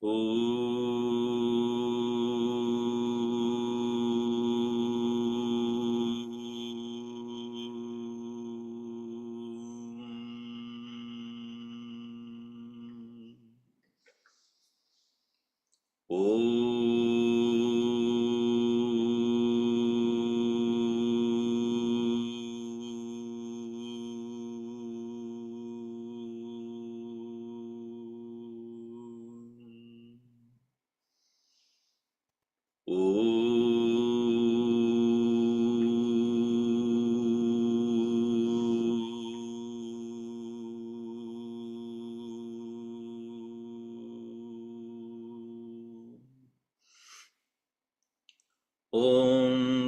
Om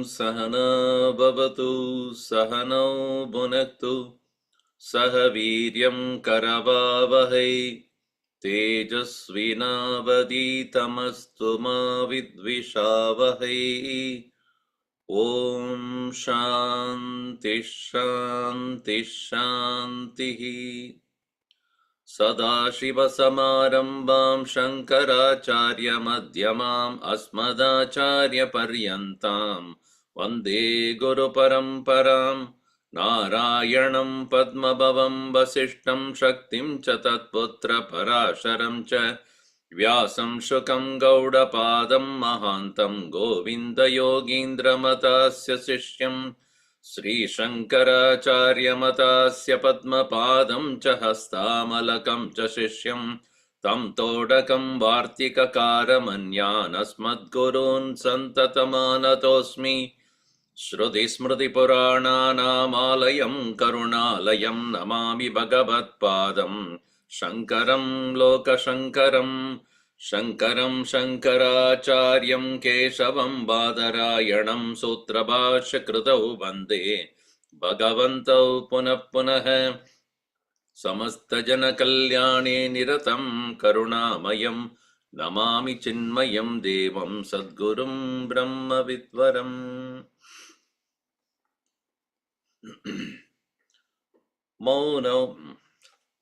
Sahana Bhavatu Sahano Bhunaktu Sahaviryam Karavavahai Tejasvinavaditamastu ma vidvishavahai. Om Shanti Shanti Shanti. Sadashivasamarambam Shankaracharya Madhyamam Asmadacharya Paryantam Vande Guru Paramparam Narayanam Padmabhavam Vasishtam Shaktim Cha Tatputra Parasharam Cha Vyasam Shukam Gaudapadam Mahantam Govinda Yogindra Matasya Sishyam Sri Shankaracharya Matasya Padmapadam Cha Hastamalakam Cha Shishyam Tam Todakam Vartika Manyan Asmadgurun Santatamanatosmi Shruti Smriti Purananam Alayam Karunalayam Namami Bhagavat Padam Shankaram Loka Shankaram Shankaram Shankaracharyam Keshavam Badarayanam Sutrabhasha Kritau Vande Bhagavantau Punah Punah Samasta Jana Kalyane Niratam Karunamayam Namami Chinmayam Devam Sadgurum Brahma Vidvaram. Mauno.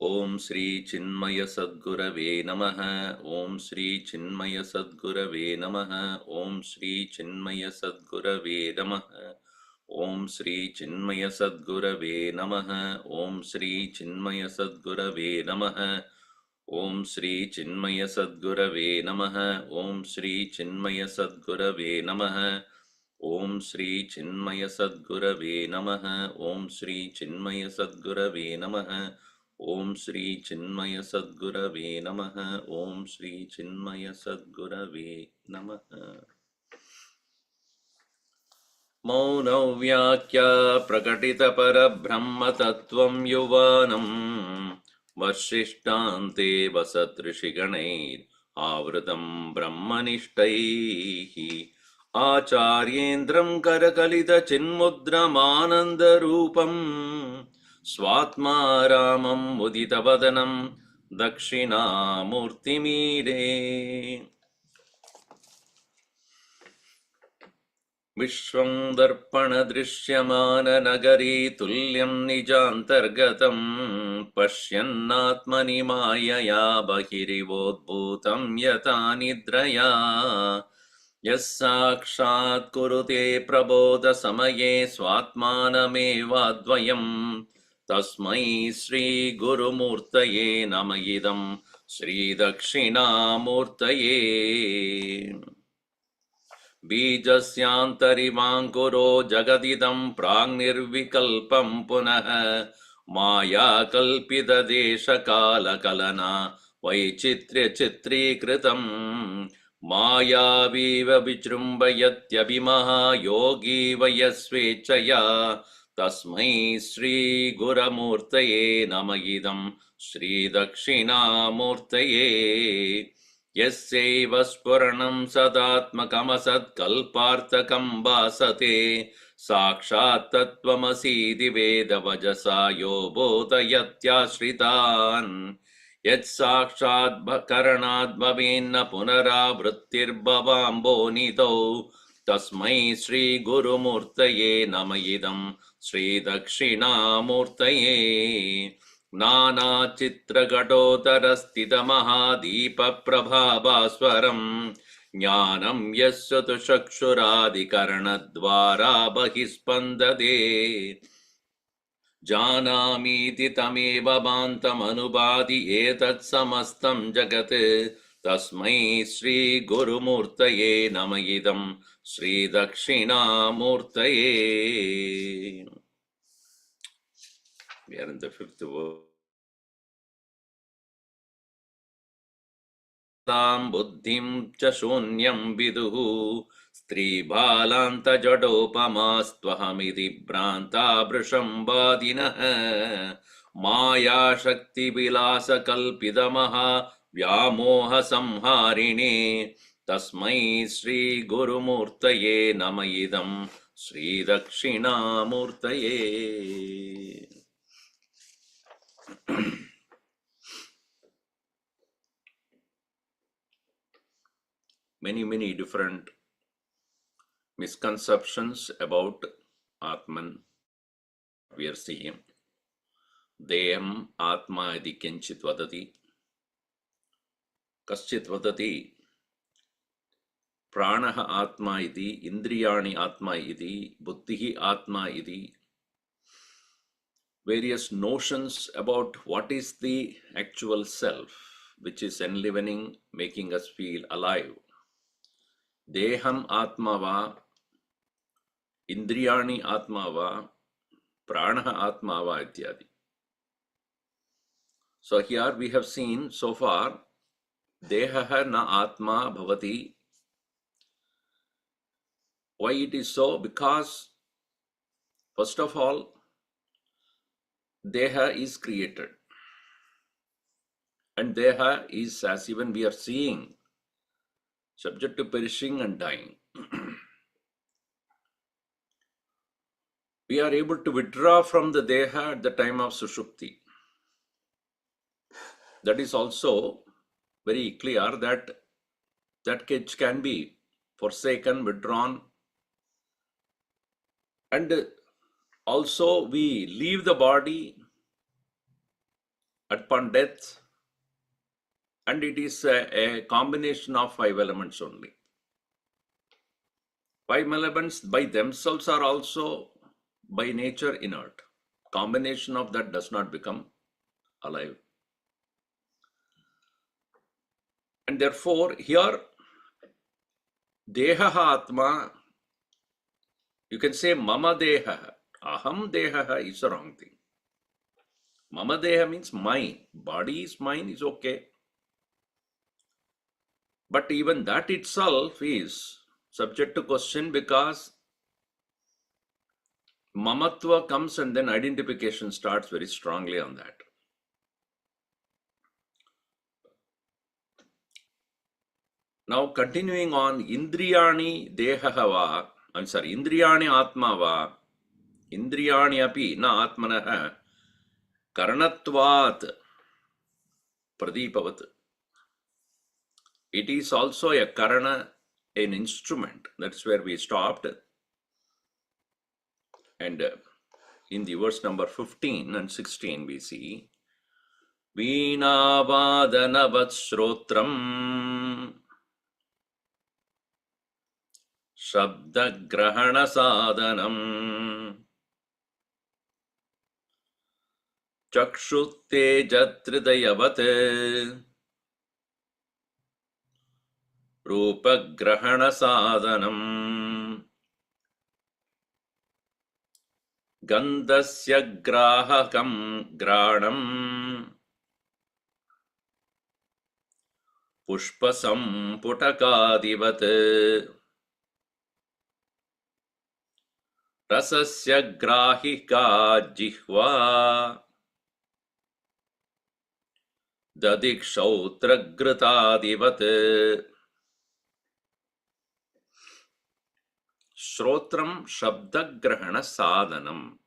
Om Shri Chinmaya Sadgurave Namaha. Om Shri Chinmaya Sadgurave Namaha. Om Shri Chinmaya Sadgurave Namaha. Om Shri Chinmaya Sadgurave Namaha. Om Shri Chinmaya Sadgurave Namaha. Om Shri Chinmaya Sadgurave Namaha. Om Shri Chinmaya Sadgurave Namaha. Om Shri Chinmaya Sadgurave Namaha. Om Shri Chinmaya Sadgurave Namaha. Om Shri Chinmaya Sadgurave Namaha. Om Shri Chinmaya Sadgurave Namaha. Mauno Vyakya Prakatita Parabrahma Tattvam Yuvanam Vashishtante Vasatrishiganair Avratam Brahmanishtai Acharyendram Karakalita Chinmudram Anandarupam Swatma Ramam Muditavadanam Dakshinamoorty Mire Vishwam Darpana Drishyamana Nagari Tulyam Nijantargatam Pashyannatmani Mayaya Bahirivodbhutam Yata Nidraya Yasakshat Kurute Prabodha Samaye Swatmanamevadvayam Tasmai Sri Guru Murtaye Namayidam Sri Dakshinamurtaye Bijasyantarivanguro Jagadidam Pragnirvikalpam Punah Maya Kalpita Desha Kala Kalana Vaichitrya Chitrikritam Maya Viva Vichrumbhayatyabhimaha Yogi Vayasvechaya Tasmai Sri Guramurtaye Namayidam Sri Dakshinamurtaye Yasyaiva Spuranam Sadatmakam Kalpartakam Vasate Sakshat Tattvamasi Veda Vajasa Yo Bodhayatyashritan Yat Sakshat Karanad Bhavinna Punaravrittir Bhavam Nito Tasmai Sri Guru Murtaye Namayidam Sri Dakshinamurtaye नानाचित्रघटोत्तरस्थितमहादीपप्रभाभास्वरम् ज्ञानं यस्य तु चक्षुरादिकरणद्वारा बहिस्पन्दते जानामीति तमेव भान्तमनुभाति एतत् समस्तं जगत् तस्मै श्रीगुरुमूर्तये नम इदं श्रीदक्षिणामूर्तये. We are in the fifth verse. तां बुद्धिं च शून्यं विदुः स्त्रीबालान्तजडोपमास्त्वहमिति भ्रान्ता वृषम्वादिनः मायाशक्तिविलासकल्पितमः व्यामोहसंहारिणे तस्मै श्रीगुरुमूर्तये नम इदं श्रीदक्षिणामूर्तये. Many different misconceptions about Atman we are seeing. Deyam Atma iti kenchit vadati. Kaschit vadati. Pranaha Atma iti. Indriyani Atma iti. Buddhihi Atma iti. Various notions about what is the actual self, which is enlivening, making us feel alive. Deham Atma va. Indriyani Atma va. Pranaha Atma va ityadi. So here we have seen so far, Dehaha na Atma bhavati. Why it is so? Because first of all, Deha is created. And Deha is, as even we are seeing, subject to perishing and dying. We are able to withdraw from the Deha at the time of Sushupti. That is also very clear that that cage can be forsaken, withdrawn, and also we leave the body upon death, and it is a combination of 5 elements only. 5 elements by themselves are also by nature inert. Combination of that does not become alive. And therefore here Deha Atma, you can say Mama Deha. Aham Deha is the wrong thing. Mama Deha means mine. Body is mine is okay. But even that itself is subject to question because Mamatva comes and then identification starts very strongly on that. Now continuing on, Indriyani Dehahava, Indriyani Atmava, Indriyani api na Atmanaha, Karanatvat Pradipavat. It is also a Karana, an instrument. That's where we stopped. And in the verse number 15 and 16 we see, Veenavadanavat Stotram Shabdagrahana Sadhanam Chakshutte Jatridayavat Rupagrahana Sadhanam Gandhasya Grahakam Granam Pushpasam Putakadivat Rasasya Grahika Jihva Dadikshautragratadivat. Stotram Shabdagrahana Sadhanam.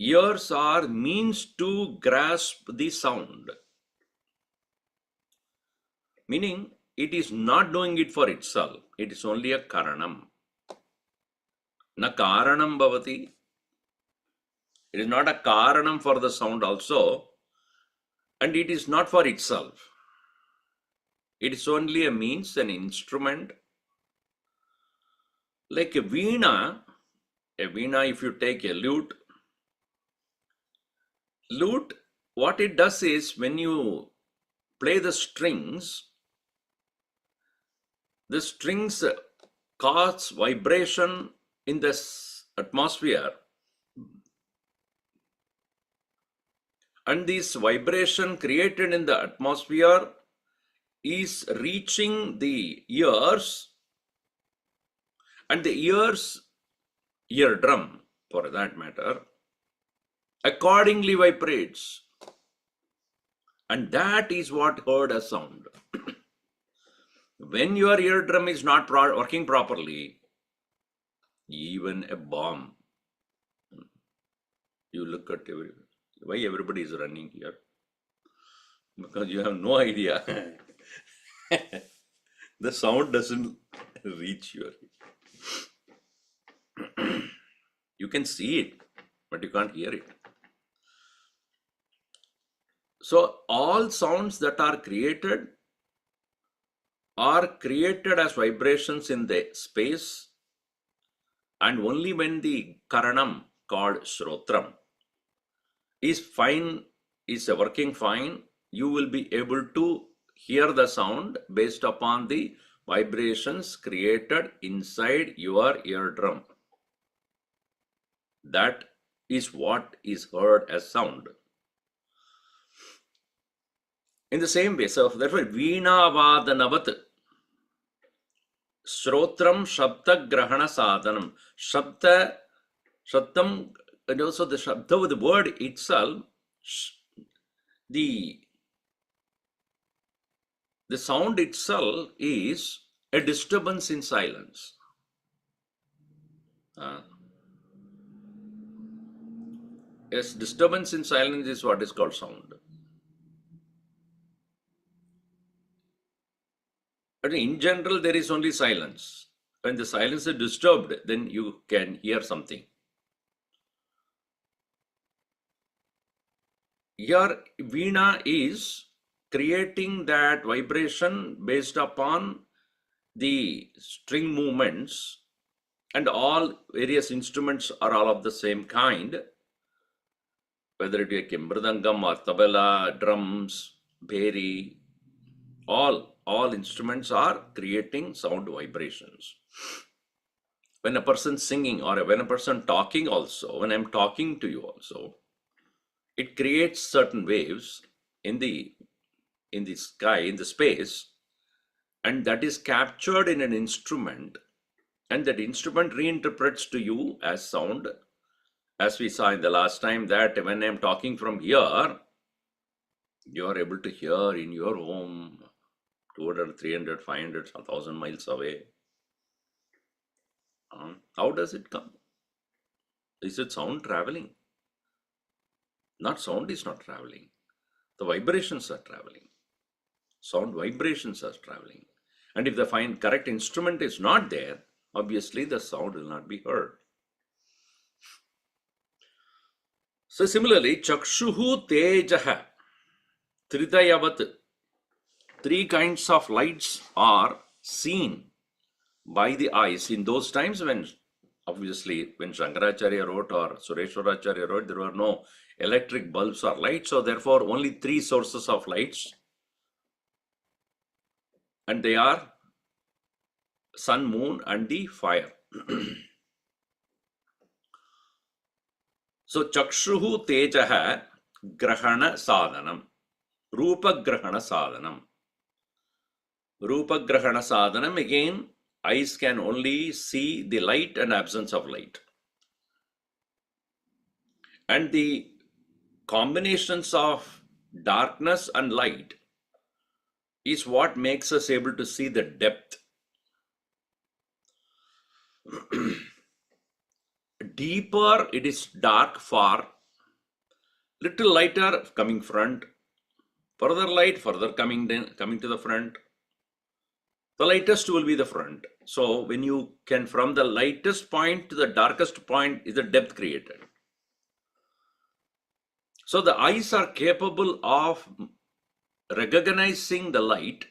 Ears are means to grasp the sound. Meaning, it is not doing it for itself. It is only a karanam. Na karanam bhavati. It is not a karanam for the sound also, and it is not for itself. It is only a means, an instrument. Like a veena, if you take a lute, what it does is when you play the strings cause vibration in the atmosphere, and this vibration created in the atmosphere is reaching the ears, and the eardrum for that matter accordingly vibrates, and that is what heard as sound. When your eardrum is not working properly, even a bomb, you look at why everybody is running here, because you have no idea. The sound doesn't reach your. You can see it, but you can't hear it. So all sounds that are created as vibrations in the space, and only when the karanam called Stotram is working fine, you will be able to hear the sound based upon the vibrations created inside your eardrum. That is what is heard as sound. In the same way, so therefore, Veena Vadanavat Stotram Shabda Grahana Sadhanam. Shabdam, and also the Shabda, the word itself, the sound itself is a disturbance in silence. Yes, disturbance in silence is what is called sound. But in general, there is only silence. When the silence is disturbed, then you can hear something. Here, Veena is creating that vibration based upon the string movements, and all various instruments are all of the same kind, whether it be a mridangam or tabla, drums, bheri, all instruments are creating sound vibrations. When a person singing or when a person talking also, when I'm talking to you also, it creates certain waves in the sky, in the space, and that is captured in an instrument, and that instrument reinterprets to you as sound, as we saw in the last time, that when I'm talking from here, you are able to hear in your home 200, 300, 500, 1,000 miles away. How does it come? Is it sound traveling? Sound is not traveling. The vibrations are traveling. Sound vibrations are traveling. And if the correct instrument is not there, obviously the sound will not be heard. So similarly, Chakshuhu Tejaha Tridayavat, three kinds of lights are seen by the eyes. In those times when Shankaracharya wrote or Sureshwaracharya wrote, there were no electric bulbs or lights, so therefore only three sources of lights, and they are sun, moon, and the fire. So Chakshuhu Tejaha Grahana Sadhanam, Rupa Grahana Sadhanam. Rupa Grahana Sadhanam, again, eyes can only see the light and absence of light. And the combinations of darkness and light is what makes us able to see the depth. Deeper, it is dark far, little lighter coming front, further light, further coming to the front. The lightest will be the front. So when you can, from the lightest point to the darkest point, is the depth created. So the eyes are capable of recognizing the light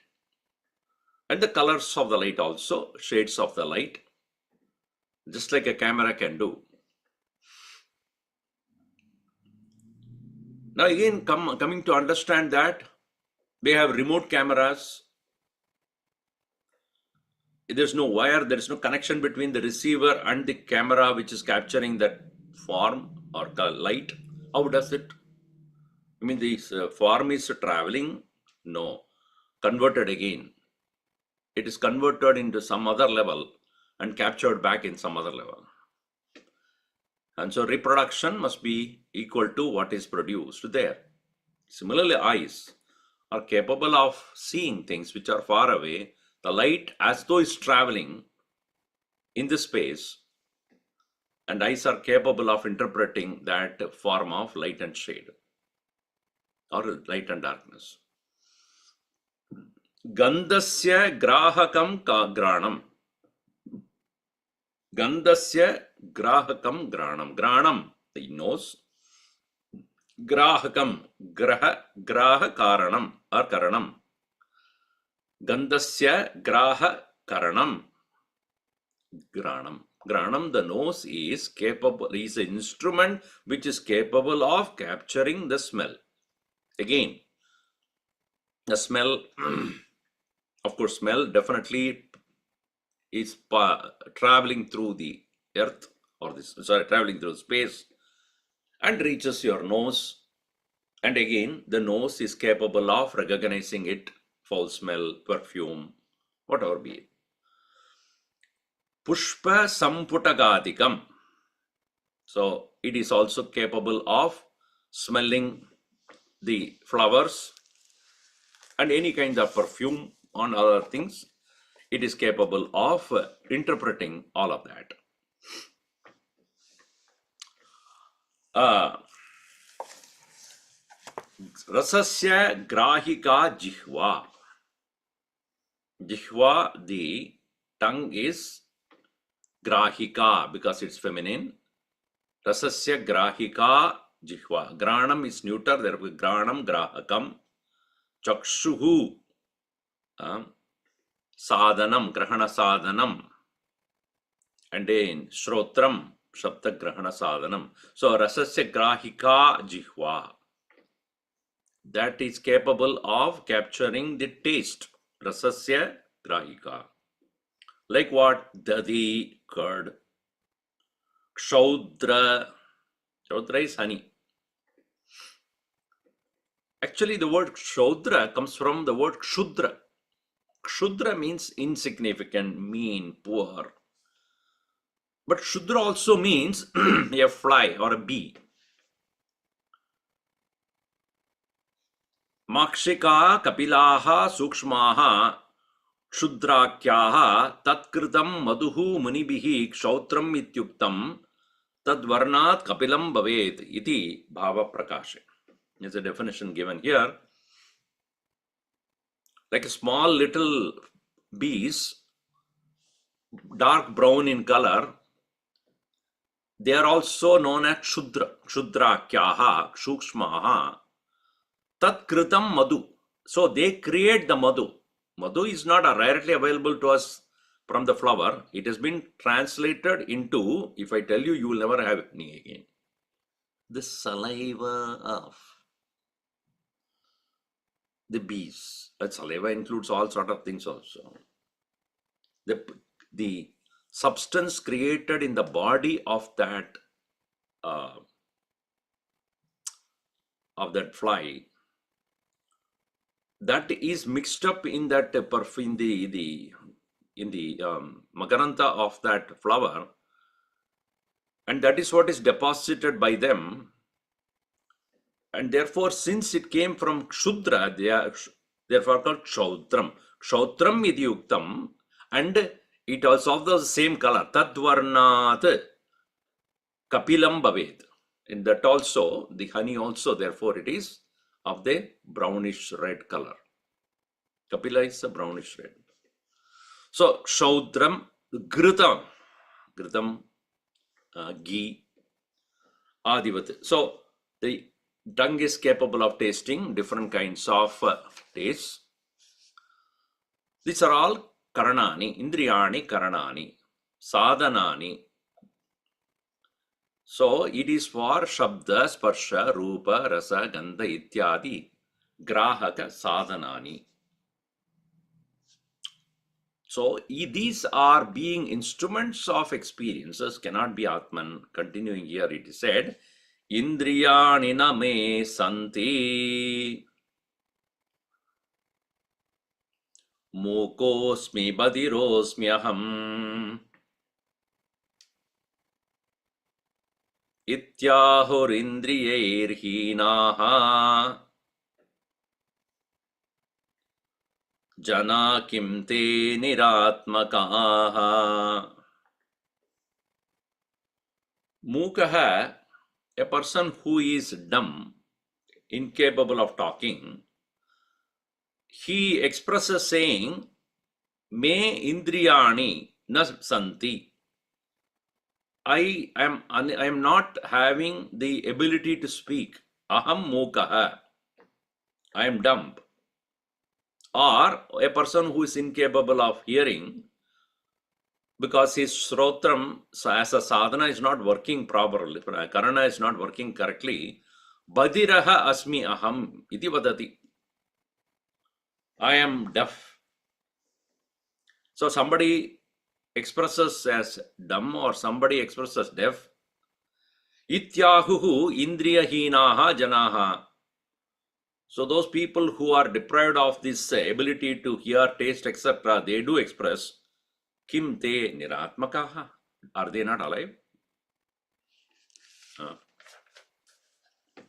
and the colors of the light also, shades of the light, just like a camera can do. Now again, coming to understand that we have remote cameras. There's no wire, there is no connection between the receiver and the camera which is capturing that form or the light. How does it? I mean, this form is traveling? No. Converted again. It is converted into some other level and captured back in some other level. And so reproduction must be equal to what is produced there. Similarly, eyes are capable of seeing things which are far away. The light as though is traveling in the space, and eyes are capable of interpreting that form of light and shade or light and darkness. Gandhasya grahakam granam. Gandhasya grahakam granam. Granam, the nose. Grahakam, graha karanam or karanam. Gandhasya graha karanam. Granam. Granam, the nose is capable, is an instrument which is capable of capturing the smell. Again, the smell, of course, smell definitely is traveling through the earth or traveling through space and reaches your nose. And again, the nose is capable of recognizing it, foul smell, perfume, whatever be it. Pushpa samputagadikam. So it is also capable of smelling the flowers and any kind of perfume on other things. It is capable of interpreting all of that. Rasasya grahika jihva. Jihva, the tongue is grahika because it's feminine. Rasasya grahika jihva. Granam is neuter, therefore granam grahakam. Chakshuhu sadhanam, grahana sadhanam. And then Stotram, shabda grahana sadhanam. So rasasya grahika jihva. That is capable of capturing the taste. Rasasya grahika. Like what? Dadi, curd. Kshaudra. Kshaudra is honey. Actually, the word kshaudra comes from the word kshudra. Kshudra means insignificant, mean, poor. But kshudra also means a fly or a bee. Makshika kapilaha sukshmaha kshudrakyaha tatkritam maduhu munibihi kshautram ityuktam tadvarnat kapilam bhavet iti bhava prakashe. There's a definition given here. Like a small little bees, dark brown in color, they are also known as kshudra, kshudrakyaha, kshukshmaha, tat kritam madhu. So they create the madhu. Madhu is not rarely available to us from the flower. It has been translated into, if I tell you, you will never have any again. The saliva of the bees. That saliva includes all sort of things also. The substance created in the body of that fly, that is mixed up in that perfume, in the makaranta of that flower, and that is what is deposited by them. And therefore, since it came from kshudra, they are therefore called kshautram. Kshautram iti yuktam, and it is of the same color. Tadvarnat kapilam bhavet. In that also, the honey also, therefore it is of the brownish red color. Kapila is a brownish red. So, kshautram, ghritam, ghee, adivat. So, the tongue is capable of tasting different kinds of tastes. These are all karanani, indriyani karanani, sadhanani. So it is for shabda, sparsha, rupa, rasa, gandha, ityadi, grahaka, sadhanani. So these are being instruments of experiences, cannot be Atman. Continuing here, it is said, Indriyani na me santi, mukosmi badirosmi aham, ityahurindriyairhinaha, jana kim te niratmakaha. Mukaha, a person who is dumb, incapable of talking, he expresses saying, Me indriyani na santi. I am not having the ability to speak. Aham mukaha. I am dumb. Or a person who is incapable of hearing, because his Stotram as a sadhana is not working properly, karana is not working correctly, badiraha asmi aham iti vadati. I am deaf. So somebody expresses as dumb or somebody expresses deaf. Ityahuhu indriyahinaha janaha. So those people who are deprived of this ability to hear, taste, etc., they do express, Kim te niratmakaha. Are they not alive?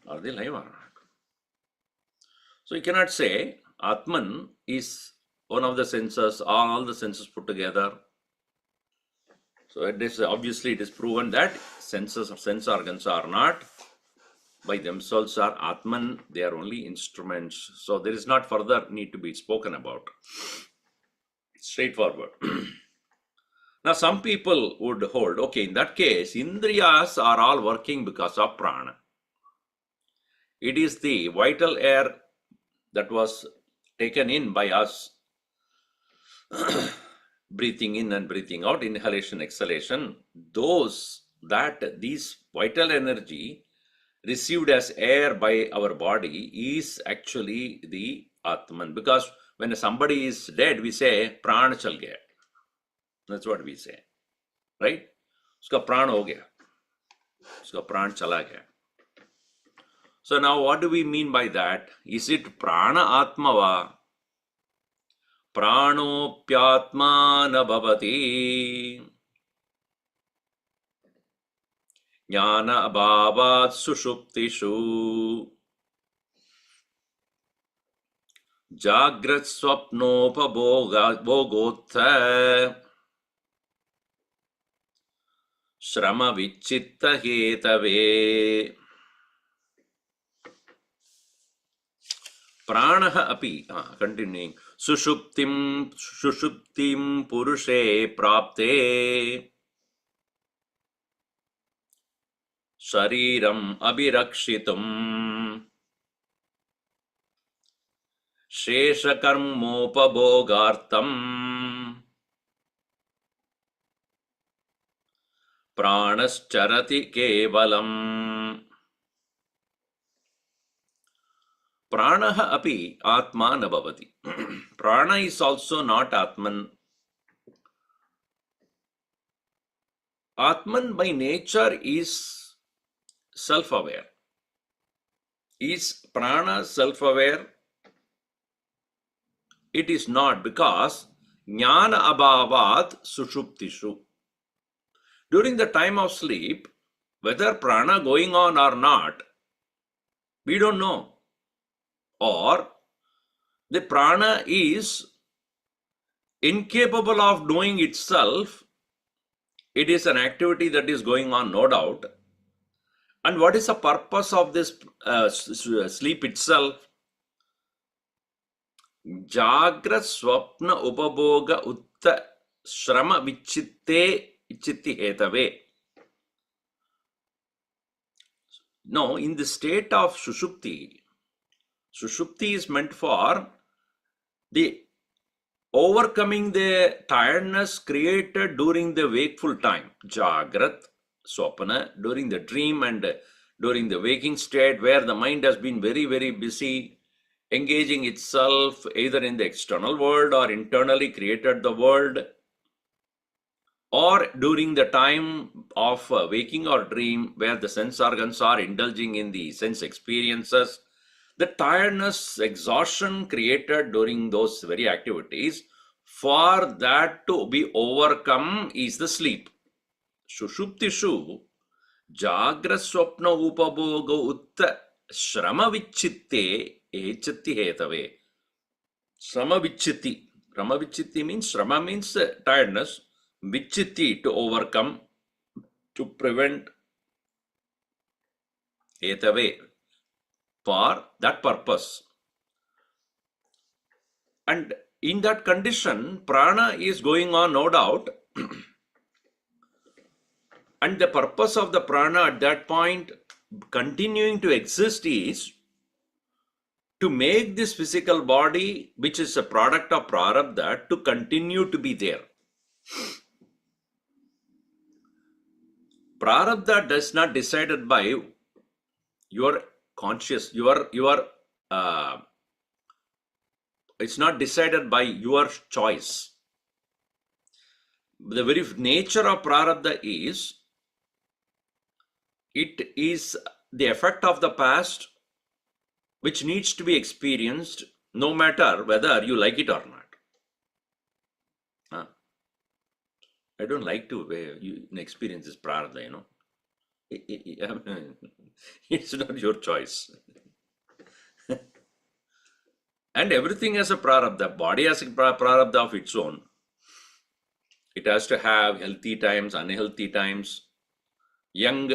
Are they alive or not? So you cannot say Atman is one of the senses, all the senses put together. So it is obviously it is proven that senses or sense organs are not by themselves are Atman, they are only instruments. So there is not further need to be spoken about. Straightforward. Now some people would hold, okay, in that case, Indriyas are all working because of prana. It is the vital air that was taken in by us, breathing in and breathing out, inhalation, exhalation, these vital energy received as air by our body is actually the Atman. Because when somebody is dead, we say, Pran chal gaya. That's what we say. Right? Uska pran ho gaya. Uska pran chala gaya. So now what do we mean by that? Is it prana atma va? Pranopyatma na bhavati. Jnana abhavat sushuptishu. Jagrat swapnopabhogotha. Shrama vichitta hetave. Pranaha api, continuing, sushuptim purushe prapte. Shariram abhirakshitum. Sheshakarmopabhogartam. Pranascharati kevalam. Pranaha api atma na bhavati. Prana is also not Atman. Atman by nature is self-aware. Is prana self-aware? It is not, because jnana abhavat sushuptishu. During the time of sleep, whether prana going on or not, we don't know. Or the prana is incapable of doing itself. It is an activity that is going on, no doubt. And what is the purpose of this sleep itself? Jagrat swapna upabhoga utta shrama vichitte ichitti hetave. No, in the state of Sushupti, Sushupti is meant for the overcoming the tiredness created during the wakeful time, Jagrat, Swapana, during the dream and during the waking state where the mind has been very, very busy engaging itself either in the external world or internally created the world, or during the time of waking or dream where the sense organs are indulging in the sense experiences. The tiredness, exhaustion created during those very activities, for that to be overcome is the sleep. Sushuptishu jagraswapna upabhoga utta shrama vichitte echati hetave. Shrama vichitti. Shrama vichitti means, shrama means tiredness. Vichitti, to overcome, to prevent. Hetave, for that purpose. And in that condition, prana is going on, no doubt. And the purpose of the prana at that point continuing to exist is to make this physical body, which is a product of prarabdha, to continue to be there. Prarabdha does not decided by your conscious, it's not decided by your choice. The very nature of prarabdha is, it is the effect of the past which needs to be experienced no matter whether you like it or not. I don't like to experience this prarabdha, It's not your choice. And everything has a prarabdha. Body has a prarabdha of its own. It has to have healthy times, unhealthy times, young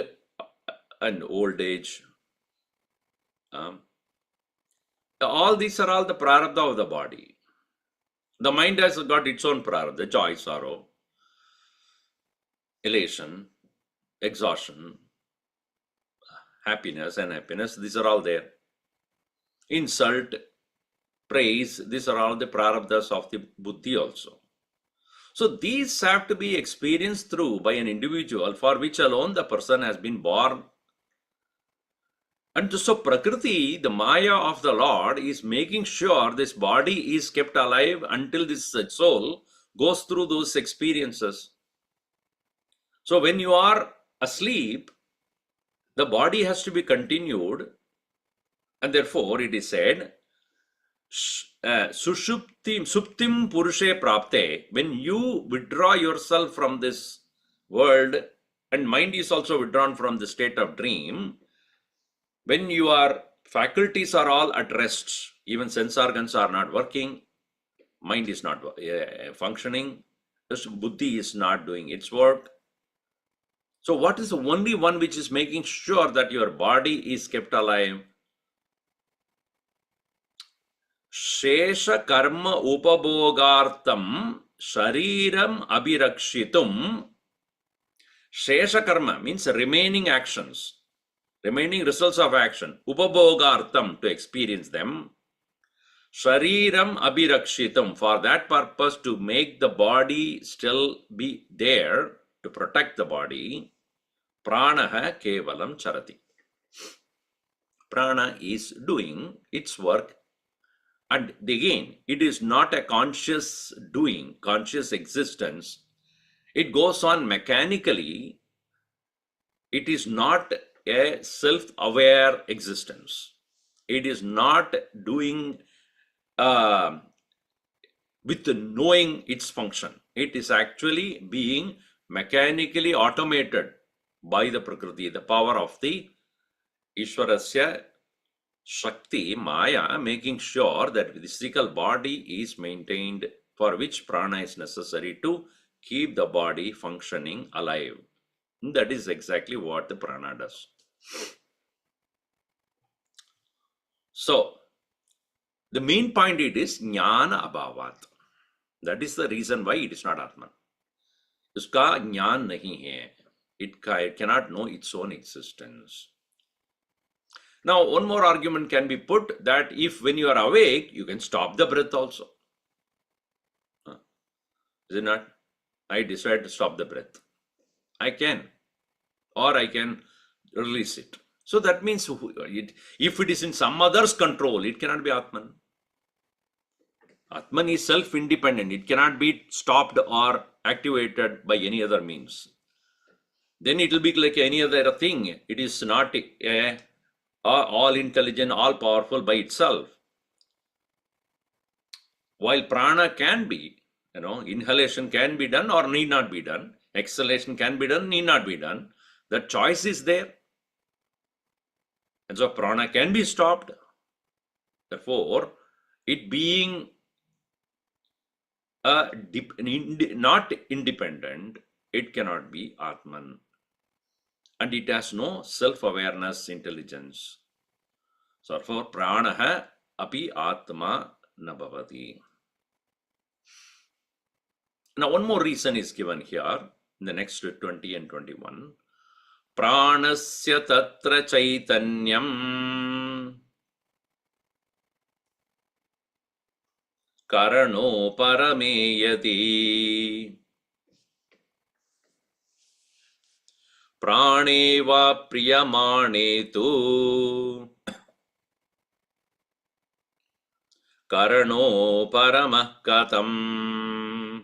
and old age. All these are all the prarabdha of the body. The mind has got its own prarabdha: joy, sorrow, elation, exhaustion, happiness, unhappiness. These are all there. Insult, praise, these are all the prarabdhas of the buddhi also. So these have to be experienced through by an individual, for which alone the person has been born. And so Prakriti, the Maya of the Lord, is making sure this body is kept alive until this soul goes through those experiences. So when you are asleep, the body has to be continued, and therefore it is said, suptim purushe prapte, when you withdraw yourself from this world, and mind is also withdrawn from the state of dream, when your faculties are all at rest, even sense organs are not working, mind is not functioning, buddhi is not doing its work. So what is the only one which is making sure that your body is kept alive? Shesha karma upabhogartam shariram abhirakshitum. Shesha karma means remaining actions, remaining results of action. Upabhogartam, to experience them. Shariram abhirakshitam, for that purpose, to make the body still be there, to protect the body. Pranaha kevalam charati. Prana is doing its work. And again, it is not a conscious doing, conscious existence. It goes on mechanically. It is not a self-aware existence. It is not doing with knowing its function. It is actually being mechanically automated by the Prakriti, the power of the Ishwarasya Shakti, Maya, making sure that the physical body is maintained, for which prana is necessary to keep the body functioning alive. That is exactly what the prana does. So, the main point it is jnana abhavat. That is the reason why it is not Atman. Uska jnana nahi hai. It cannot know its own existence. Now, one more argument can be put that if when you are awake, you can stop the breath also. Is it not? I decide to stop the breath. I can, or I can release it. So that means if it is in some other's control, it cannot be Atman. Atman is self-independent. It cannot be stopped or activated by any other means. Then it will be like any other thing. It is not all intelligent, all powerful by itself. While prana can be, inhalation can be done or need not be done. Exhalation can be done, need not be done. The choice is there. And so prana can be stopped. Therefore, it being not independent, it cannot be Atman. And it has no self-awareness, intelligence. So therefore, pranaha api atma na bhavati. Now, one more reason is given here in the next 20 and 21. Pranasya tatra chaitanyam karano parameyati prane va priyamane tu karano paramah katam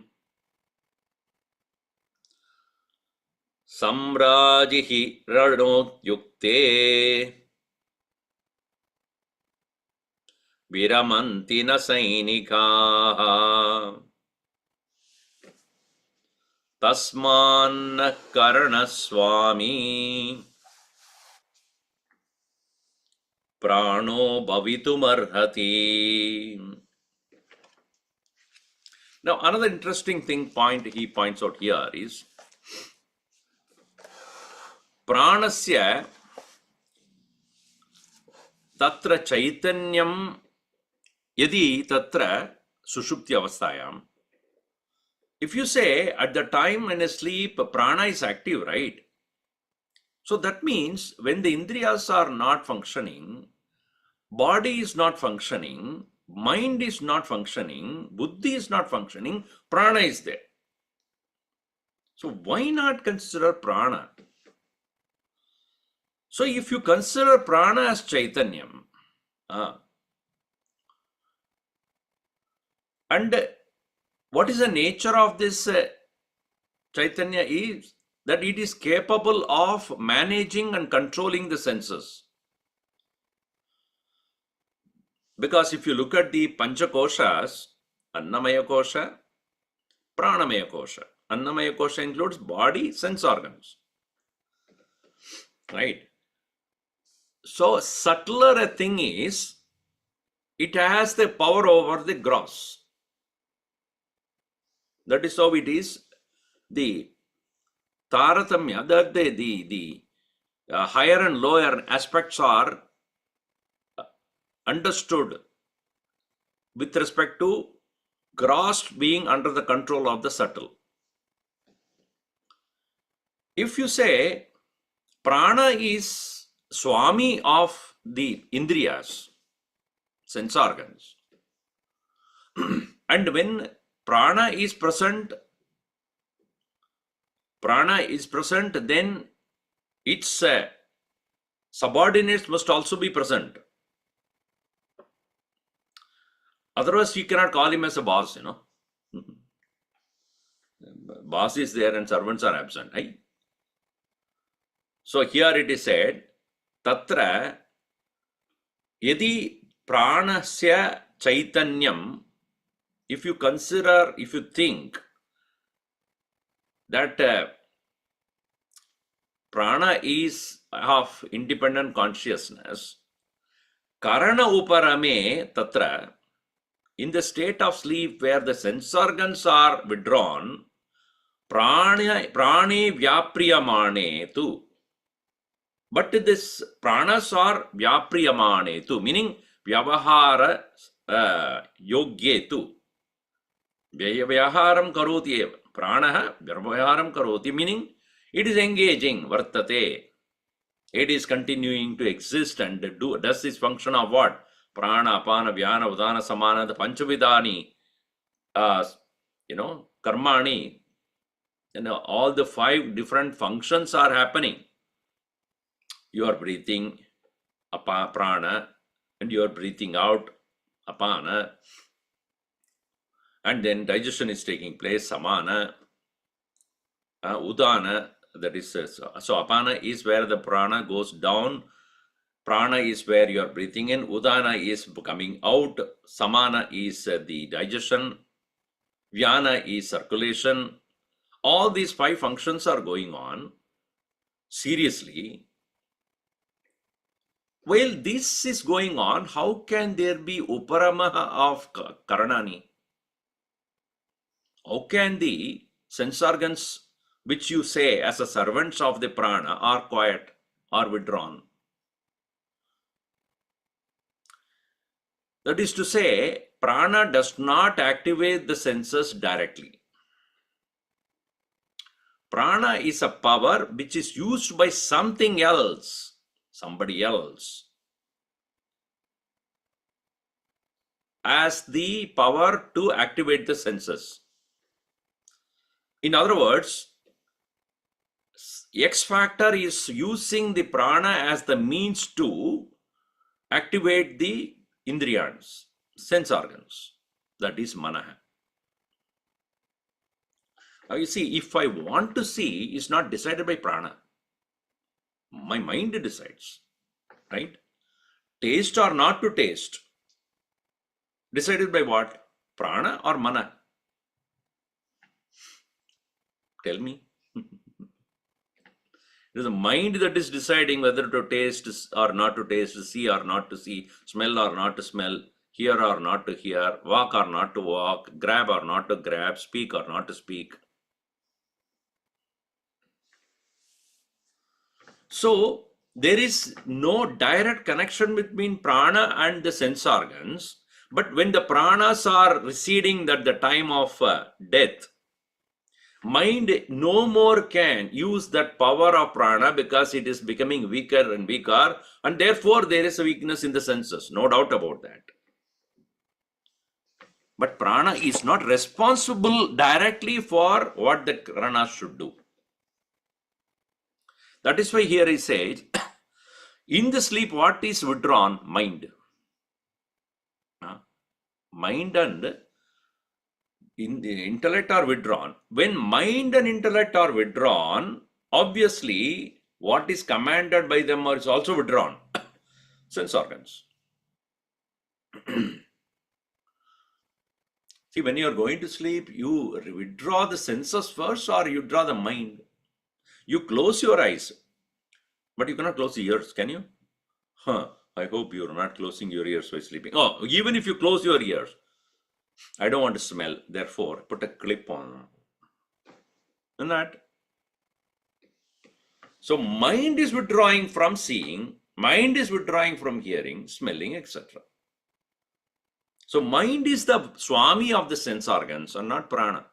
samrajihi rano yukte viramanti na sainikaha tasman karanaswami prano bhavitumarhati. Now, another interesting point he points out here is pranasya tatra chaitanyam yadi tatra sushupti avasthayam. If you say at the time when I sleep, prana is active, right? So that means when the indriyas are not functioning, body is not functioning, mind is not functioning, buddhi is not functioning, prana is there. So why not consider prana? So if you consider prana as chaitanyam, and what is the nature of this chaitanya is that it is capable of managing and controlling the senses. Because if you look at the Panchakoshas, Annamaya Kosha, Pranamaya Kosha. Annamaya Kosha includes body, sense organs. Right? So subtler a thing is, it has the power over the gross. That is how it is. The Taratamya, that the higher and lower aspects are understood with respect to gross being under the control of the subtle. If you say prana is swami of the indriyas, sense organs, and when prana is present, then its subordinates must also be present. Otherwise, you cannot call him as a boss, Boss is there and servants are absent. Right? So here it is said, Tatra yadi pranasya chaitanyam, if you think that prana is of independent consciousness, karana uparame tatra, in the state of sleep where the sense organs are withdrawn, prane vyapriyamane tu. But this pranas are vyapriyamane tu, meaning vyavahara yogye tu. Vyavaharam karoti eva. Pranaha vyavaharam karoti, meaning it is engaging, vartate. It is continuing to exist and does this function of what? Prana, apana, vyana, udana, samana, the panchavidani, karmani, all the 5 different functions are happening. You are breathing prana and you are breathing out apana, and then digestion is taking place, samana, udana, that is, so apana is where the prana goes down, prana is where you are breathing in, udana is coming out, samana is the digestion, vyana is circulation. All these 5 functions are going on seriously. While this is going on, how can there be uparamaha of karanani? How can the sense organs, which you say as a servants of the prana, are quiet or withdrawn? That is to say, prana does not activate the senses directly. Prana is a power which is used by something else, somebody else, as the power to activate the senses. In other words, X factor is using the prana as the means to activate the indriyas, sense organs, that is manaha. Now you see, if I want to see, is not decided by prana. My mind decides, right? Taste or not to taste, decided by what? Prana or mana? Tell me. It is the mind that is deciding whether to taste or not to taste, see or not to see, smell or not to smell, hear or not to hear, walk or not to walk, grab or not to grab, speak or not to speak. So there is no direct connection between prana and the sense organs, but when the pranas are receding at the time of death, mind no more can use that power of prana because it is becoming weaker and weaker, and therefore there is a weakness in the senses, no doubt about that. But prana is not responsible directly for what the prana should do. That is why here he says, in the sleep, what is withdrawn? Mind. Mind and in the intellect are withdrawn. When mind and intellect are withdrawn, obviously what is commanded by them is also withdrawn. Sense organs. See, when you are going to sleep, you withdraw the senses first or you draw the mind. You close your eyes, but you cannot close the ears, can you? I hope you are not closing your ears while sleeping. Oh, even if you close your ears, I don't want to smell, therefore put a clip on. And that. So mind is withdrawing from seeing, mind is withdrawing from hearing, smelling, etc. So mind is the Swami of the sense organs and not prana.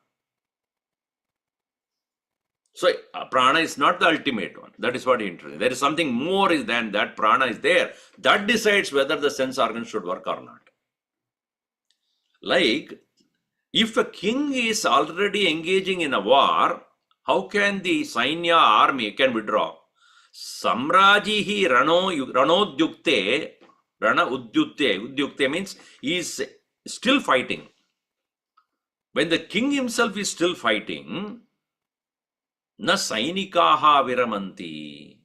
So prana is not the ultimate one. That is what is interesting. There is something more than that. Prana is there. That decides whether the sense organs should work or not. Like, if a king is already engaging in a war, how can the Sainya army can withdraw? Samrajihi ranodyukte, rana udyukte means he is still fighting. When the king himself is still fighting, na sainikaha viramanti.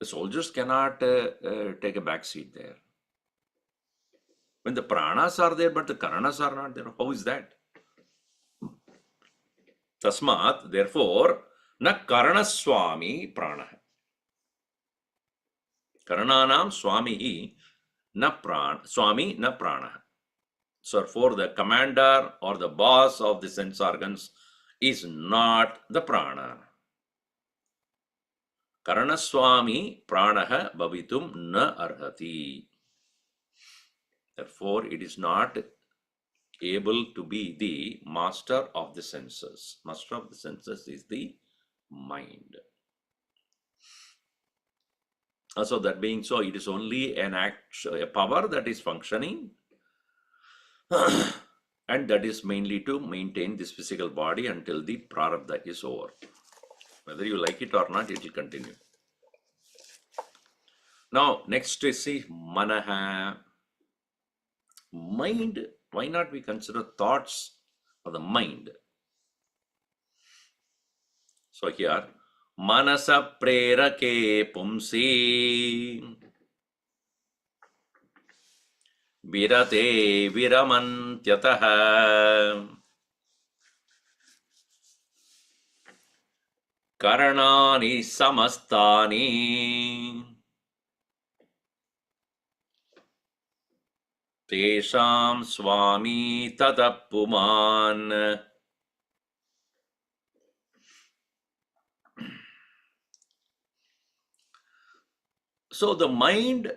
The soldiers cannot take a back seat there. When the pranas are there, but the karanas are not there, how is that? Tasmat, therefore, na karanaswami prana. Karananam swami na prana, swami na prana. So for the commander or the boss of the sense organs is not the prana. Karanaswami pranaha bhavitum na arhati. Therefore, it is not able to be the master of the senses. Master of the senses is the mind. So that being so, it is only an act, a power that is functioning, and that is mainly to maintain this physical body until the prarabdha is over. Whether you like it or not, it will continue. Now, next is see manaha. Mind. Why not we consider thoughts of the mind? So here, manasa prerake pumsi virate viramantyataha karanani samastani tesham swami tatapuman. So the mind,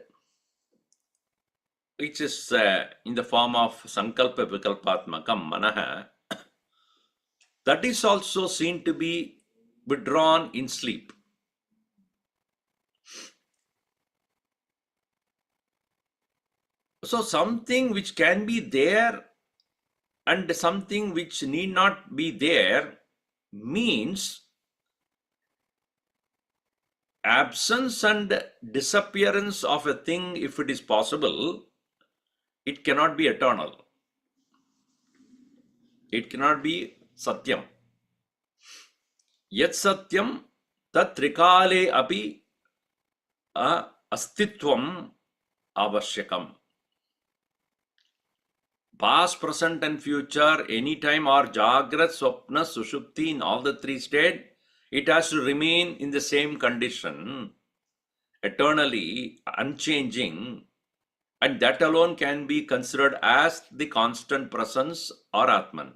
which is in the form of sankalpa vikalpatmakam manaha, that is also seen to be withdrawn in sleep. So something which can be there and something which need not be there means absence and disappearance of a thing. If it is possible, it cannot be eternal. It cannot be satyam. Yat satyam tat trikale api astitvam avashyakam. Past, present and future, anytime or jagrat, swapna, sushupti, in all the three states, it has to remain in the same condition, eternally unchanging, and that alone can be considered as the constant presence or Atman.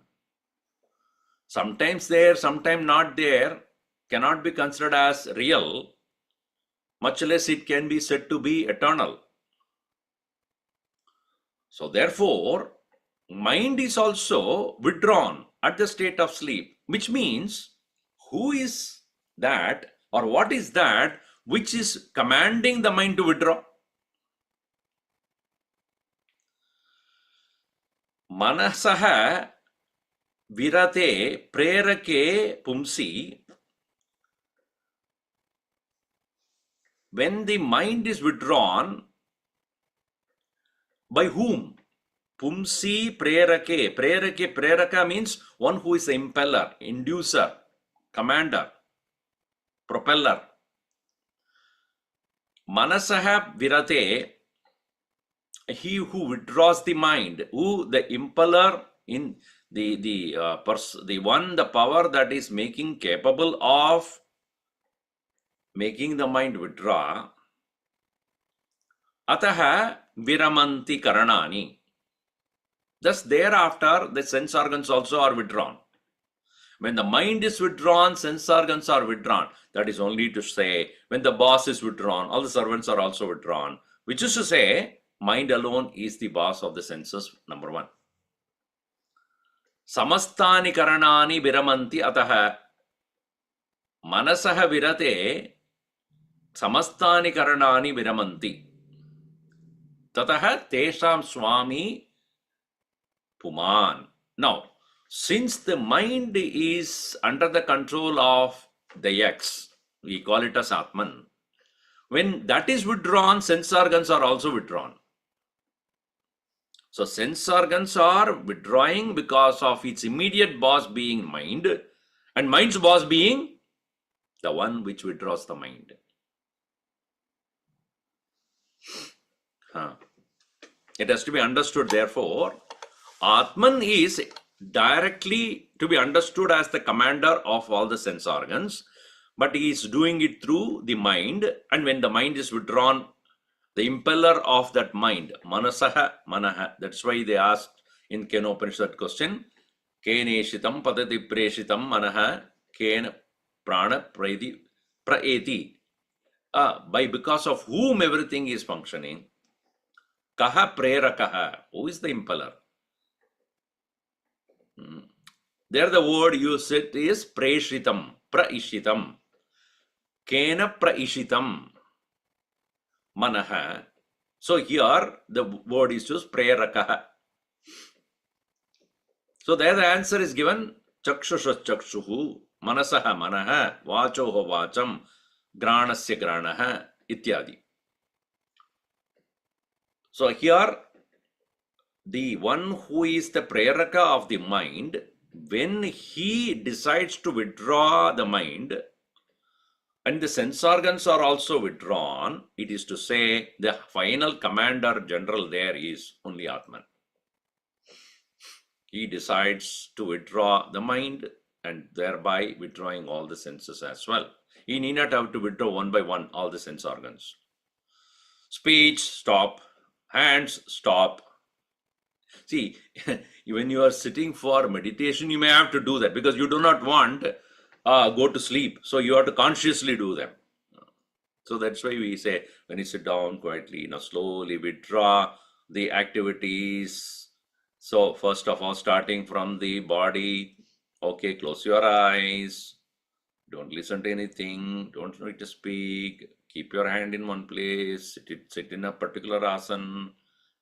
Sometimes there, sometimes not there, cannot be considered as real, much less it can be said to be eternal. So therefore, mind is also withdrawn at the state of sleep, which means who is that or what is that which is commanding the mind to withdraw? Manasaha virate prerake pumsi. When the mind is withdrawn, by whom? Pumsi prerake. Prerake, preraka means one who is the impeller, inducer, commander, propeller. Manasaha virate, he who withdraws the mind, who the impeller in the one, the power that is making capable of making the mind withdraw. Ataha viramanti karanani. Thus thereafter the sense organs also are withdrawn. When the mind is withdrawn, sense organs are withdrawn. That is only to say, when the boss is withdrawn, all the servants are also withdrawn. Which is to say, mind alone is the boss of the senses, number one. Samastani karanani viramanti ataha manasaha virate samastani karanani viramanti tataha tesham swami puman. Now, since the mind is under the control of the X, we call it as Atman, when that is withdrawn, sense organs are also withdrawn. So sense organs are withdrawing because of its immediate boss being mind, and mind's boss being the one which withdraws the mind. It has to be understood, therefore, Atman is directly to be understood as the commander of all the sense organs, but he is doing it through the mind, and when the mind is withdrawn, the impeller of that mind, manasaha manaha. That's why they asked in Kenopanishad question, Keneshitam padati preshitam manaha ken prana praeti. By because of whom everything is functioning. Kaha prerakaha. Who is the impeller? There the word used is preshitam, praishitam. Kena praishitam. manaha. So here the word is used prerakaha. So there the answer is given chakshusha chakshuhu, manasaha manaha, vachoho vacham, granasya granaha, ityadi. So here the one who is the preraka of the mind, when he decides to withdraw the mind and the sense organs are also withdrawn, it is to say the final commander general there is only Atman. He decides to withdraw the mind and thereby withdrawing all the senses as well. He need not have to withdraw one by one all the sense organs. Speech, stop. Hands, stop. See, when you are sitting for meditation, you may have to do that because you do not want go to sleep. So you have to consciously do them. So that's why we say when you sit down quietly, slowly withdraw the activities. So first of all, starting from the body, okay, close your eyes. Don't listen to anything. Don't try to speak. Keep your hand in one place. Sit in a particular asana.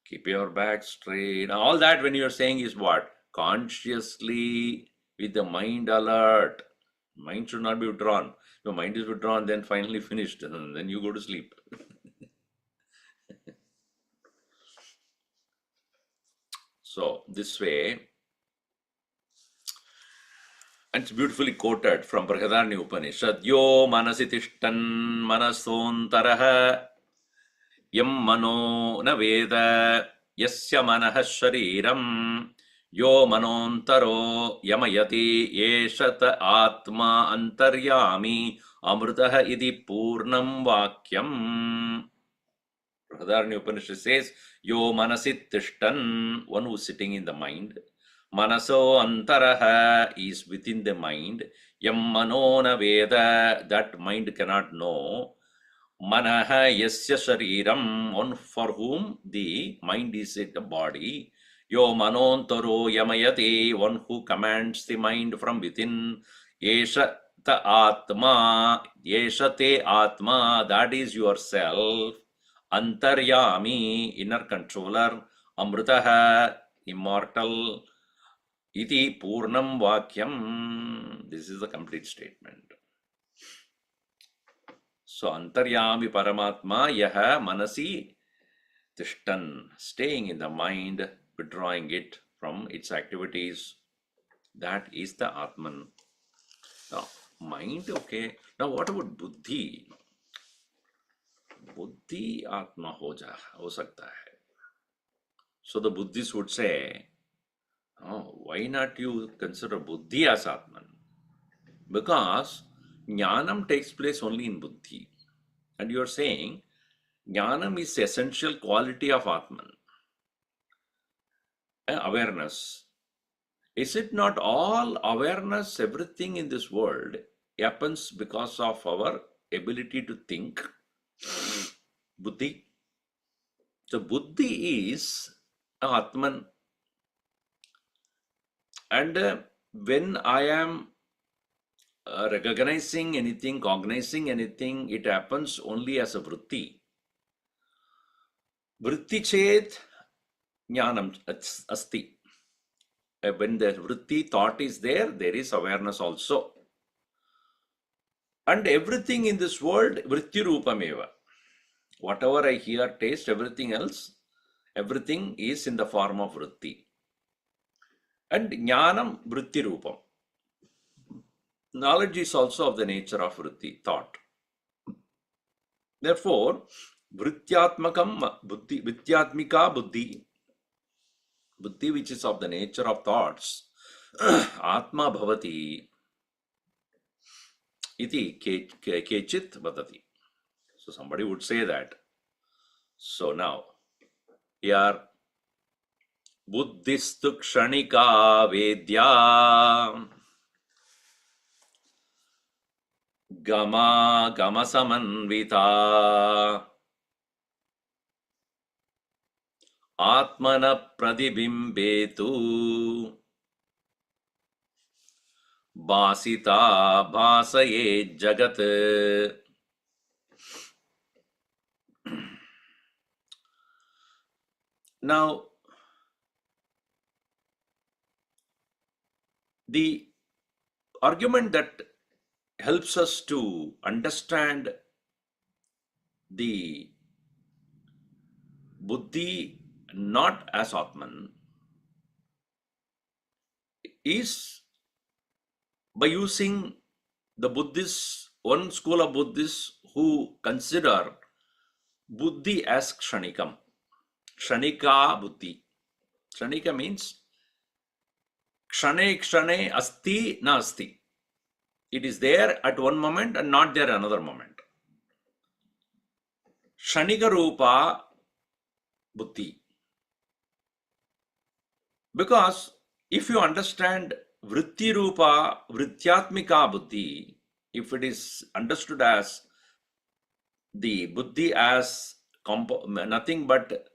Keep your back straight. All that when you're saying is what? Consciously with the mind alert. Mind should not be withdrawn. Your mind is withdrawn, then finally finished, and then you go to sleep. So this way, and it's beautifully quoted from Brihadaranya Upanishad, Yo manasi tishtan manasontarah yam mano na veda yasya manah shariram yo manontaro yamayati yeshat atma antaryami amrutah idi purnam vakyam. Brihadaranya Upanishad says, Yo manasit tishtan, one who is sitting in the mind. Manaso antaraha is within the mind. Yam manona veda, that mind cannot know. Manaha yasya shariram, one for whom the mind is in the body. Yo manontaro yamayati, one who commands the mind from within. Yesha ta atma, yesha te atma, that is yourself. Antaryami, inner controller. Amritaha, immortal. Iti purnam vakyam. This is the complete statement. So antaryami paramatma yaha manasi tishtan, staying in the mind, withdrawing it from its activities. That is the Atman. Now, mind, okay. Now, what about buddhi? Buddhi Atma ho sakta hai. So the Buddhists would say, oh, why not you consider buddhi as Atman? Because jnanam takes place only in buddhi. And you are saying jnanam is the essential quality of Atman. Awareness. Is it not all awareness, everything in this world happens because of our ability to think? Buddhi. So buddhi is Atman. And when I am recognizing anything, cognizing anything, it happens only as a vritti. Vritti chet jnanam asti. When the vritti thought is there, there is awareness also. And everything in this world, vritti rupameva. Whatever I hear, taste, everything else, everything is in the form of vritti. And jnanam vritti rupam. Knowledge is also of the nature of vritti, thought. Therefore, vrityatmakam buddhi, vityatmika buddhi, buddhi which is of the nature of thoughts, atma bhavati iti kechit vadati. So somebody would say that. So now, here, buddhistu kshanika vedya gama samanvita atmana pradibimbetu basita bhasaye jagat. Now, the argument that helps us to understand the buddhi not as Atman is by using the Buddhists, one school of Buddhists who consider buddhi as kshanikam. Kshanika buddhi. Kshanika means kshane kshane asti na asti. It is there at one moment and not there another moment. Kshanika rupa buddhi. Because if you understand vritti rupa vrityatmika buddhi, if it is understood as the buddhi as nothing but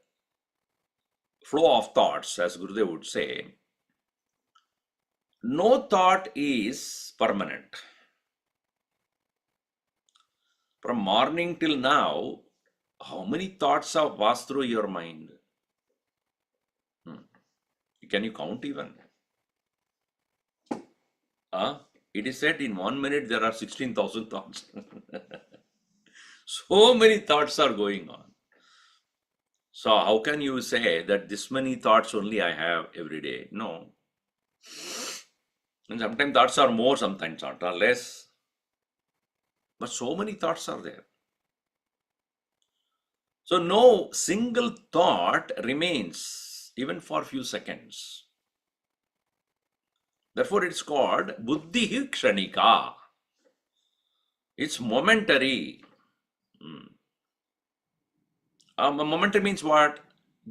flow of thoughts, as Gurudev would say, no thought is permanent. From morning till now, how many thoughts have passed through your mind? Can you count even? It is said in 1 minute there are 16,000 thoughts. So many thoughts are going on. So how can you say that this many thoughts only I have every day? No. And sometimes thoughts are more, sometimes thoughts are less. But so many thoughts are there. So no single thought remains even for a few seconds. Therefore it's called buddhi kshanika. It's momentary. Momentary means what?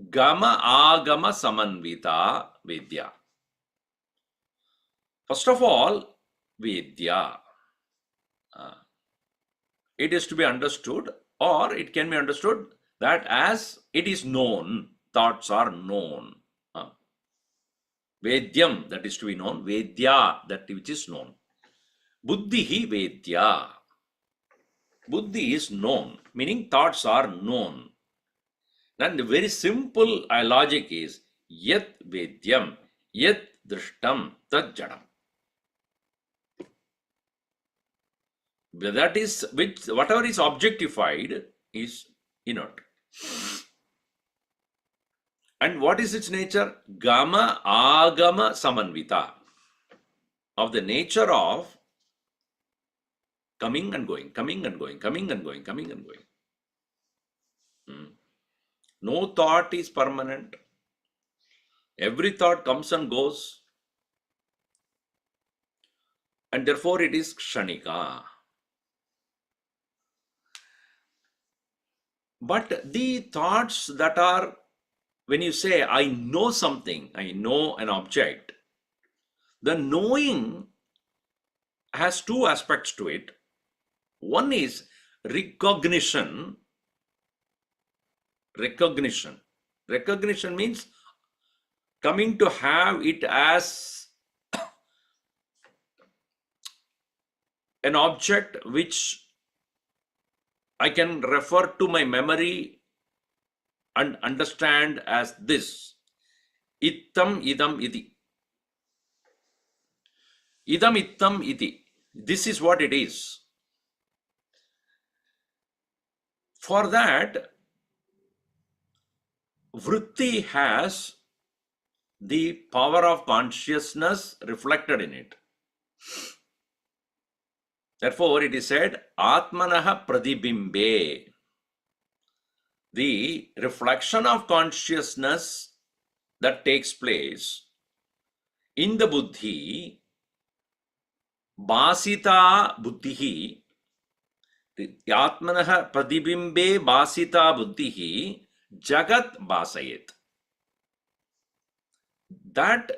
Gama agama samanvita vidya. First of all, vidya. It is to be understood, or it can be understood that as it is known, thoughts are known. Vedyam, that is to be known. Vedya, that which is known. Buddhi vedya. Buddhi is known, meaning thoughts are known. Then the very simple logic is yat vedyam, yat drishtam, tat jadam. That is, which whatever is objectified is inert. And what is its nature? Gama agama samanvita. Of the nature of coming and going, coming and going, coming and going, coming and going. No thought is permanent. Every thought comes and goes. And therefore it is kshanika. But the thoughts that are, when you say, I know something, I know an object, the knowing has two aspects to it. One is recognition. Recognition. Recognition means coming to have it as an object which I can refer to my memory and understand as this. Ittam idam iti. Idam ittam iti. This is what it is. For that, vritti has the power of consciousness reflected in it. Therefore, it is said, Atmanaha pradibimbe. The reflection of consciousness that takes place in the buddhi, basita buddhihi, Atmanaha pradibimbe basita buddhihi, jagat basayet. That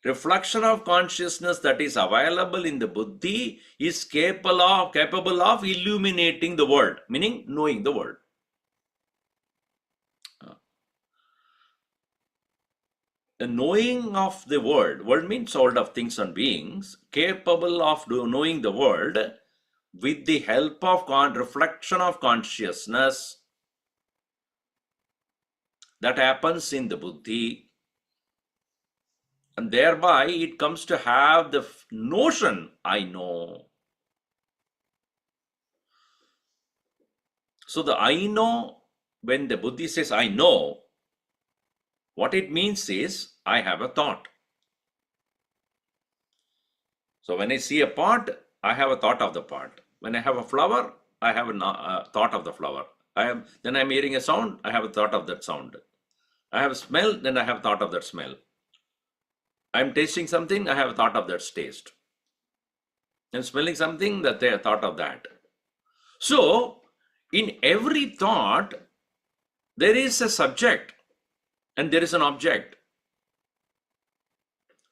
reflection of consciousness that is available in the buddhi is capable of illuminating the world, meaning knowing the world. The knowing of the world means world of things and beings, capable of knowing the world with the help of reflection of consciousness. that happens in the buddhi, and thereby it comes to have the notion, I know. So the I know, when the buddhi says I know, what it means is I have a thought. So when I see a pot, I have a thought of the pot. When I have a flower, I have a thought of the flower. Then I'm hearing a sound, I have a thought of that sound. I have a smell, then I have a thought of that smell. I'm tasting something, I have a thought of that taste. I'm smelling something, that they have thought of that. So in every thought, there is a subject and there is an object.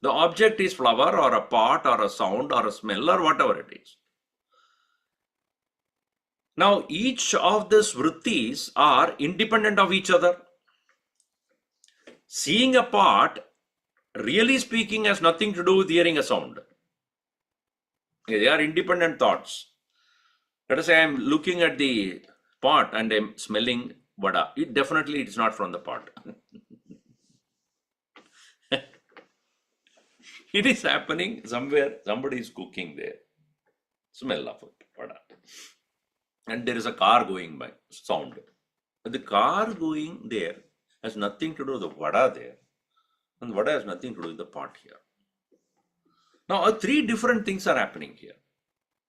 The object is flower or a pot or a sound or a smell or whatever it is. Now, each of these vrittis are independent of each other. Seeing a pot, really speaking, has nothing to do with hearing a sound. They are independent thoughts. Let us say I am looking at the pot and I am smelling vada. It is not from the pot. It is happening somewhere. Somebody is cooking there. Smell of it, vada. And there is a car going by, sound. But the car going there has nothing to do with the vada there. And vada has nothing to do with the pot here. Now, three different things are happening here.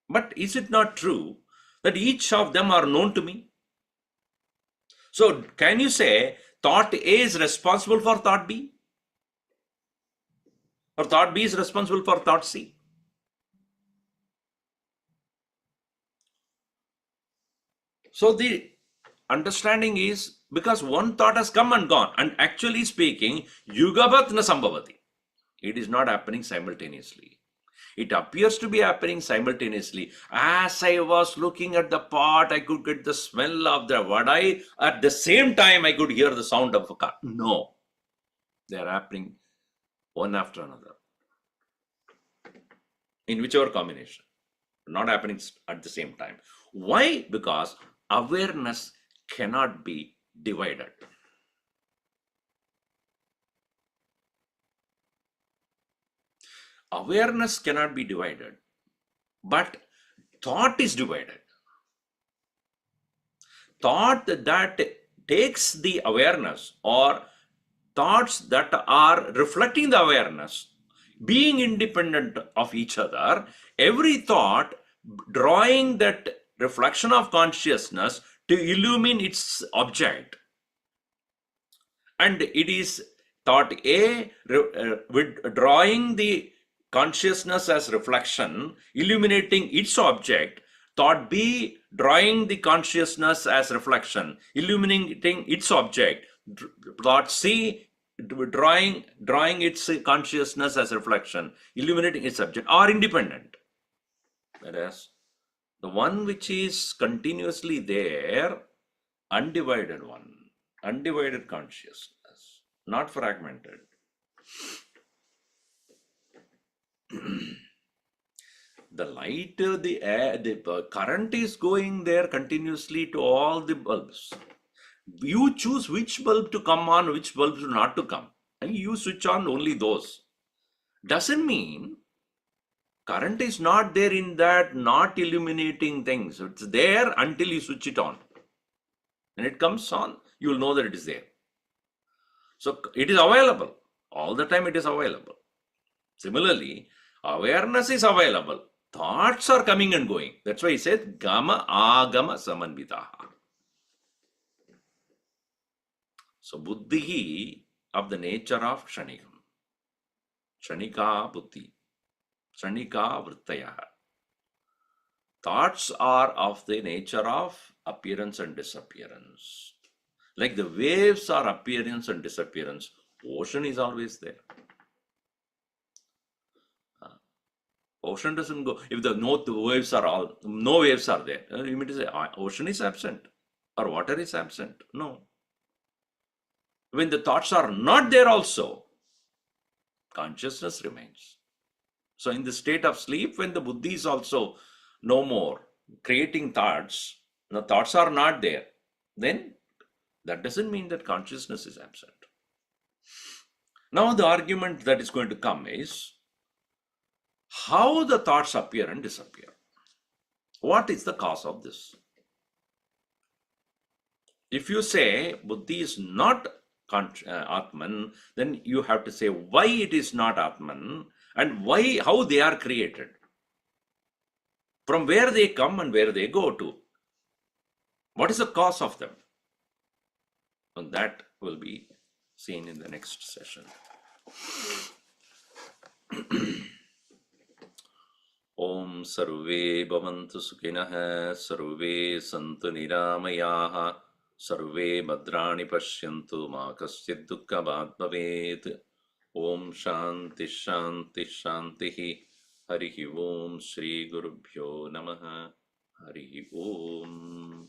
But is it not true that each of them are known to me? So, can you say thought A is responsible for thought B? Or thought B is responsible for thought C? So, the understanding is, because one thought has come and gone, and actually speaking, yugavat na sambhavati. It is not happening simultaneously. It appears to be happening simultaneously. As I was looking at the pot, I could get the smell of the vadai. At the same time, I could hear the sound of a car. No. They are happening one after another. In whichever combination. Not happening at the same time. Why? Because awareness cannot be divided. Awareness cannot be divided, but thought is divided. Thought that takes the awareness, or thoughts that are reflecting the awareness, being independent of each other, every thought drawing that reflection of consciousness to illumine its object. And it is thought A drawing the consciousness as reflection, illuminating its object. Thought B drawing the consciousness as reflection, illuminating its object. Thought C drawing its consciousness as reflection, illuminating its object, are independent. Whereas the one which is continuously there, undivided one, undivided consciousness, not fragmented. The light, the air, the current is going there continuously to all the bulbs. You choose which bulb to come on, which bulbs not to come, and you switch on only those. Doesn't mean current is not there in that, not illuminating things. It's there until you switch it on. When it comes on, you will know that it is there. So it is available. All the time it is available. Similarly, awareness is available. Thoughts are coming and going. That's why he said, Gama Agama Samanvitaha. So buddhi of the nature of kshanikam. Kshanika buddhi. Kshanika vrittaya. Thoughts are of the nature of appearance and disappearance. Like the waves are appearance and disappearance. Ocean is always there. Ocean doesn't go. If the no waves are there. You mean to say ocean is absent or water is absent? No. When the thoughts are not there also, consciousness remains. So in the state of sleep, when the buddhi is also no more creating thoughts, the thoughts are not there, then That doesn't mean that consciousness is absent. Now, the argument that is going to come is how the thoughts appear and disappear. What is the cause of this? If you say Buddhi is not Atman, then you have to say why it is not Atman and why, how they are created, from where they come and where they go to. What is the cause of them? And that will be seen in the next session. Om Sarve Bhavantu Sukhinah Sarve Santu Niramayaha Sarve Bhadrani Pashyantu Ma Kaschid Dukkha Bhat Bhavet. Om Shanti Shanti Shanti. Harihi Om Shri Gurubhyo Namaha. Harihi Om.